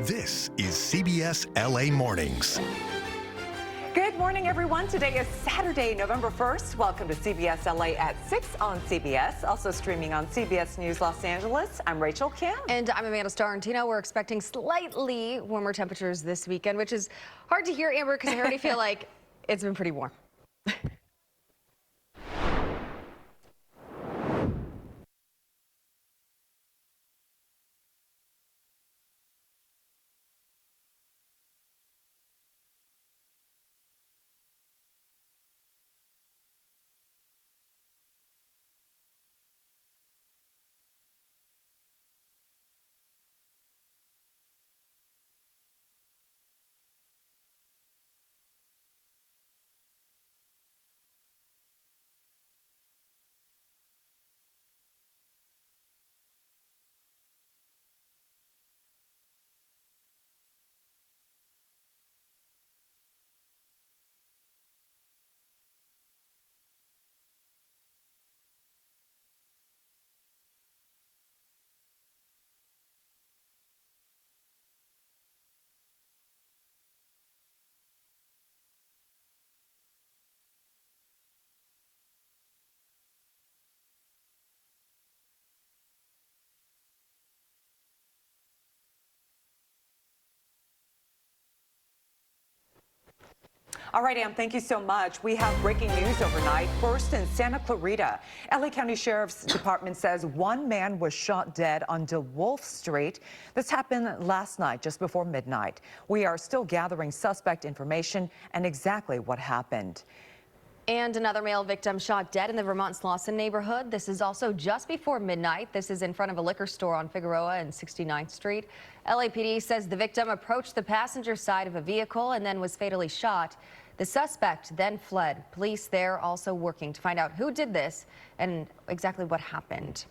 This is CBS LA Mornings. Good morning, everyone. Today is Saturday, November 1st. Welcome to CBS LA at 6 on CBS. Also streaming on CBS News Los Angeles. I'm Rachel Kim. And I'm Amanda Starantino. We're expecting slightly warmer temperatures this weekend, which is hard to hear, Amber, because I already feel like it's been pretty warm. All right, Am, thank you so much. We have breaking news overnight. First, in Santa Clarita, LA County Sheriff's Department says one man was shot dead on DeWolf Street. This happened last night, just before midnight. We are still gathering suspect information and exactly what happened. And another male victim shot dead in the Vermont Slauson neighborhood. This is also just before midnight. This is in front of a liquor store on Figueroa and 69th Street. LAPD says the victim approached the passenger side of a vehicle and then was fatally shot. The suspect then fled. Police there also working to find out who did this and exactly what happened.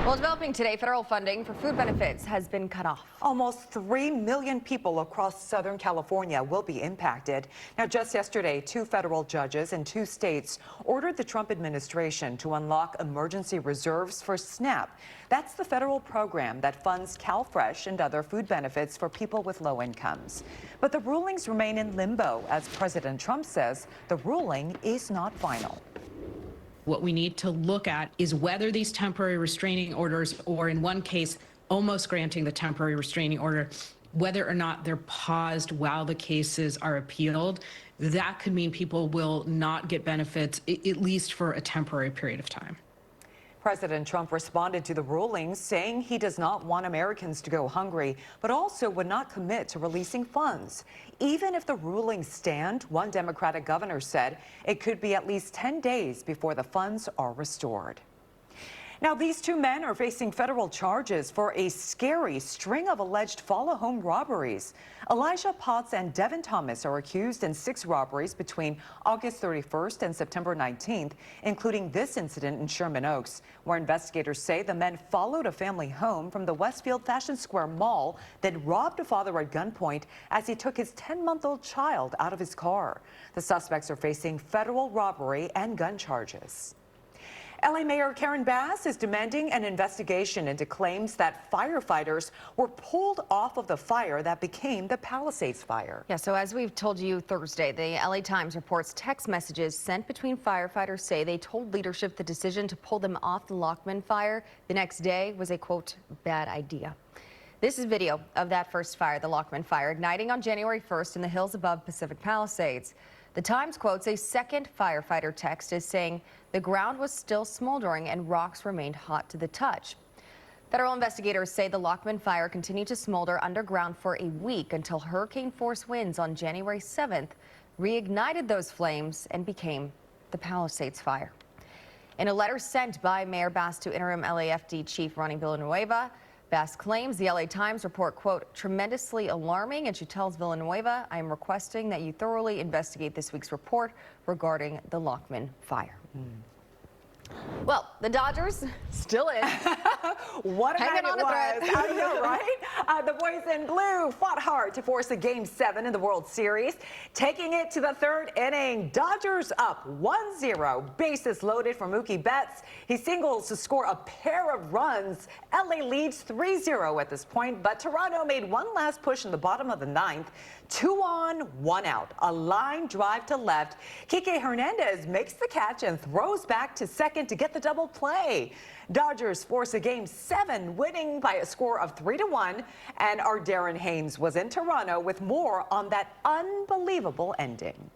Well, developing today, federal funding for food benefits has been cut off. Almost 3 million people across Southern California will be impacted. Now, just yesterday, 2 federal judges in 2 states ordered the Trump administration to unlock emergency reserves for SNAP. That's the federal program that funds CalFresh and other food benefits for people with low incomes. But the rulings remain in limbo, as President Trump says the ruling is not final. What we need to look at is whether these temporary restraining orders, or in one case, almost granting the temporary restraining order, whether or not they're paused while the cases are appealed, that could mean people will not get benefits, at least for a temporary period of time. President Trump responded to the rulings, saying he does not want Americans to go hungry, but also would not commit to releasing funds. Even if the rulings stand, one Democratic governor said it could be at least 10 days before the funds are restored. Now, these 2 men are facing federal charges for a scary string of alleged follow-home robberies. Elijah Potts and Devin Thomas are accused in 6 robberies between August 31st and September 19th, including this incident in Sherman Oaks, where investigators say the men followed a family home from the Westfield Fashion Square Mall, then robbed a father at gunpoint as he took his 10-month-old child out of his car. The suspects are facing federal robbery and gun charges. LA Mayor Karen Bass is demanding an investigation into claims that firefighters were pulled off of the fire that became the Palisades fire. Yeah, so as we've told you Thursday, the LA Times reports text messages sent between firefighters say they told leadership the decision to pull them off the Lockman fire the next day was a, quote, bad idea. This is video of that first fire, the Lockman fire, igniting on January 1st in the hills above Pacific Palisades. The Times quotes a second firefighter text as saying the ground was still smoldering and rocks remained hot to the touch. Federal investigators say the Lockman fire continued to smolder underground for a week until hurricane-force winds on January 7th reignited those flames and became the Palisades fire. In a letter sent by Mayor Bass to interim LAFD Chief Ronnie Villanueva, Bass claims the LA Times report, quote, tremendously alarming, and she tells Villanueva, I am requesting that you thoroughly investigate this week's report regarding the Lockman fire. Well, the Dodgers still in. What a Hanging night on it a thread. was. I know, right? The boys in blue fought hard to force a Game 7 in the World Series, taking it to the third inning. Dodgers up 1-0. Bases loaded for Mookie Betts. He singles to score a pair of runs. LA leads 3-0 at this point, but Toronto made one last push in the bottom of the ninth. 2 on, 1 out. A line drive to left. Kike Hernandez makes the catch and throws back to second to get the double play. Dodgers force a Game 7, winning by a score of 3-1. And our Darren Haynes was in Toronto with more on that unbelievable ending.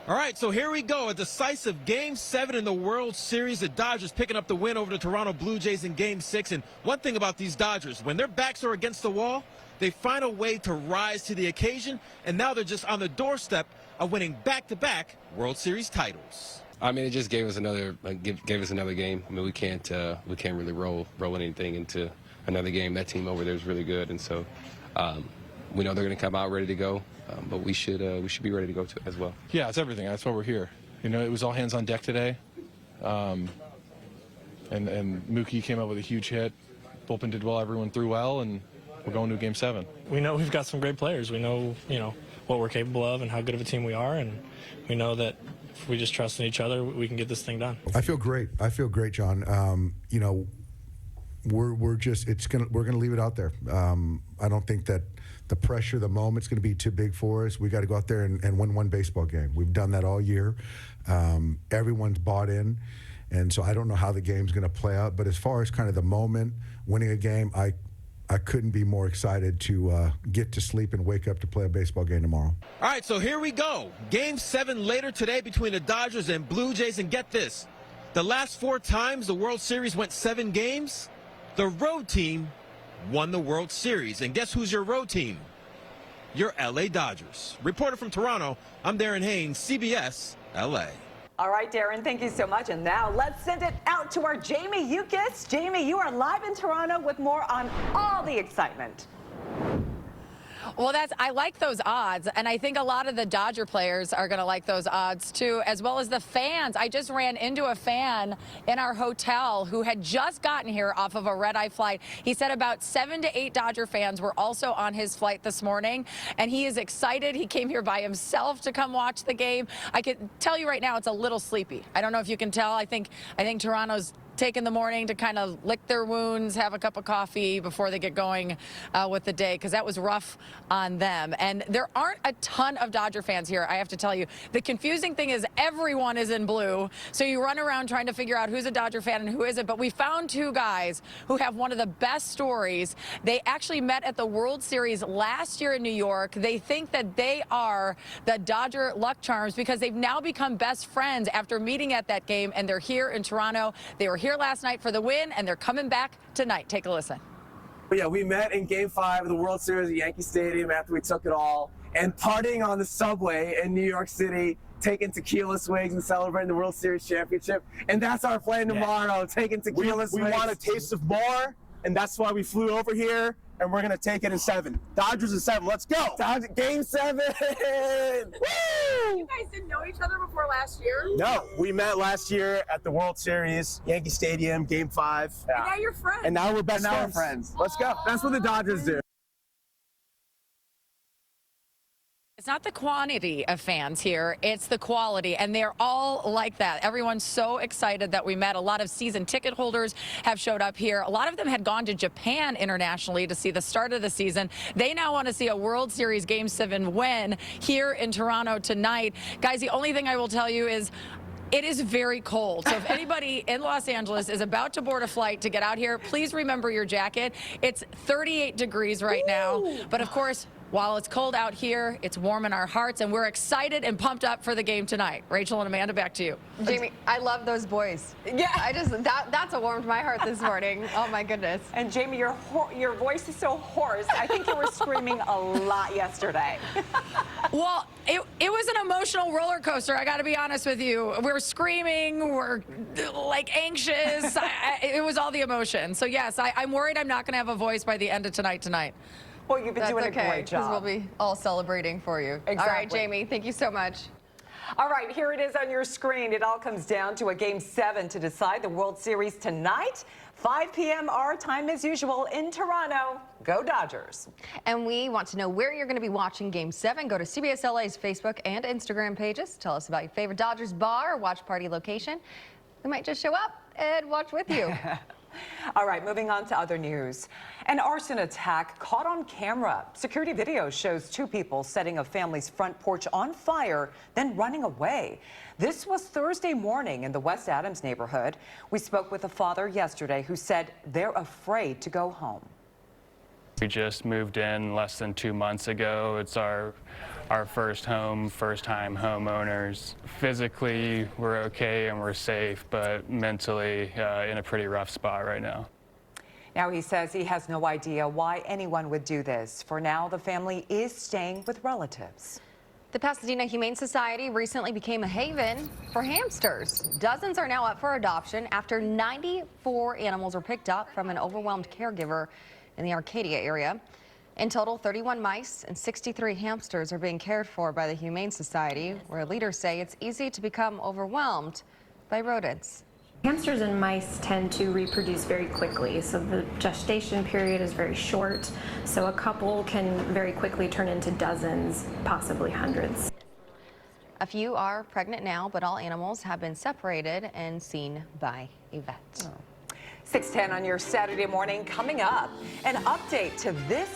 All right, so here we go. A decisive Game 7 in the World Series. The Dodgers picking up the win over the Toronto Blue Jays in Game 6. And one thing about these Dodgers, when their backs are against the wall, they find a way to rise to the occasion. And now they're just on the doorstep of winning back-to-back World Series titles. I mean, it just gave us another game. I mean, we can't really roll anything into another game. That team over there is really good, and so we know they're going to come out ready to go. But we should be ready to go to as well. Yeah, it's everything. That's why we're here. You know, it was all hands on deck today. And Mookie came up with a huge hit. Bullpen did well. Everyone threw well, and we're going to Game 7. We know we've got some great players. We know, what we're capable of and how good of a team we are, and we know that if we just trust in each other, we can get this thing done. I feel great. John. We're going to leave it out there. I don't think that the pressure, the moment's going to be too big for us. We got to go out there and win one baseball game. We've done that all year. Everyone's bought in, and so I don't know how the game's going to play out. But as far as kind of the moment, winning a game, I couldn't be more excited to get to sleep and wake up to play a baseball game tomorrow. All right, so here we go. Game 7 later today between the Dodgers and Blue Jays. And get this, the last 4 times the World Series went 7 games, the road team won the World Series. And guess who's your road team? Your LA Dodgers. Reporter from Toronto, I'm Darren Haynes, CBS, LA. All right, Darren, thank you so much. And now let's send it out to our Jamie Yukis. Jamie, you are live in Toronto with more on all the excitement. Well, I like those odds, and I think a lot of the Dodger players are going to like those odds too, as well as the fans. I just ran into a fan in our hotel who had just gotten here off of a red-eye flight. He said about 7 to 8 Dodger fans were also on his flight this morning, and he is excited. He came here by himself to come watch the game. I can tell you right now, it's a little sleepy. I don't know if you can tell. I think Toronto's taking the morning to kind of lick their wounds, have a cup of coffee before they get going with the day, because that was rough on them. And there aren't a ton of Dodger fans here, I have to tell you. The confusing thing is everyone is in blue, so you run around trying to figure out who's a Dodger fan and who isn't. But we found 2 guys who have one of the best stories. They actually met at the World Series last year in New York. They think that they are the Dodger luck charms because they've now become best friends after meeting at that game, and they're here in Toronto. They were here last night for the win, and they're coming back tonight. Take a listen. But yeah, we met in Game 5 of the World Series at Yankee Stadium after we took it all, and partying on the subway in New York City, taking tequila swigs and celebrating the World Series championship. And that's our plan tomorrow, taking tequila swigs. We want a taste of more, and that's why we flew over here, and we're going to take it in 7. Dodgers in 7. Let's go. Game 7. Woo! You guys didn't know each other before last year? No, we met last year at the World Series, Yankee Stadium, Game 5. And now you're friends. And now we're best And now friends. we're friends. Let's go. That's what the Dodgers do. It's not the quantity of fans here, it's the quality, and they're all like that. Everyone's so excited that we met. A lot of season ticket holders have showed up here. A lot of them had gone to Japan internationally to see the start of the season. They now want to see a World Series Game 7 win here in Toronto tonight. Guys, the only thing I will tell you is it is very cold. So if anybody in Los Angeles is about to board a flight to get out here, please remember your jacket. It's 38 degrees right now, but of course, while it's cold out here, it's warm in our hearts, and we're excited and pumped up for the game tonight. Rachel and Amanda, back to you. Jamie, I love those boys. Yeah. That's what warmed my heart this morning. Oh my goodness. And Jamie, your voice is so hoarse. I think you were screaming a lot yesterday. Well, it was an emotional roller coaster, I got to be honest with you. We're screaming, we're like anxious. It was all the emotion. So yes, I'm worried I'm not going to have a voice by the end of tonight. Well, you've been doing a great job. Because we'll be all celebrating for you. Exactly. All right, Jamie, thank you so much. All right, here it is on your screen. It all comes down to a Game 7 to decide the World Series tonight. 5 p.m. our time as usual in Toronto. Go Dodgers. And we want to know where you're going to be watching Game 7. Go to CBS LA's Facebook and Instagram pages. Tell us about your favorite Dodgers bar or watch party location. We might just show up and watch with you. All right, moving on to other news. An arson attack caught on camera. Security video shows two people setting a family's front porch on fire, then running away. This was Thursday morning in the West Adams neighborhood. We spoke with a father yesterday who said they're afraid to go home. We just moved in less than 2 months ago. It's our first home, first-time homeowners. Physically, we're okay and we're safe, but mentally in a pretty rough spot right now. Now he says he has no idea why anyone would do this. For now, the family is staying with relatives. The Pasadena Humane Society recently became a haven for hamsters. Dozens are now up for adoption after 94 animals were picked up from an overwhelmed caregiver in the Arcadia area. In total, 31 mice and 63 hamsters are being cared for by the Humane Society, where leaders say it's easy to become overwhelmed by rodents. Hamsters and mice tend to reproduce very quickly, so the gestation period is very short, so a couple can very quickly turn into dozens, possibly hundreds. A few are pregnant now, but all animals have been separated and seen by a vet. 6:10 on your Saturday morning. Coming up, an update to this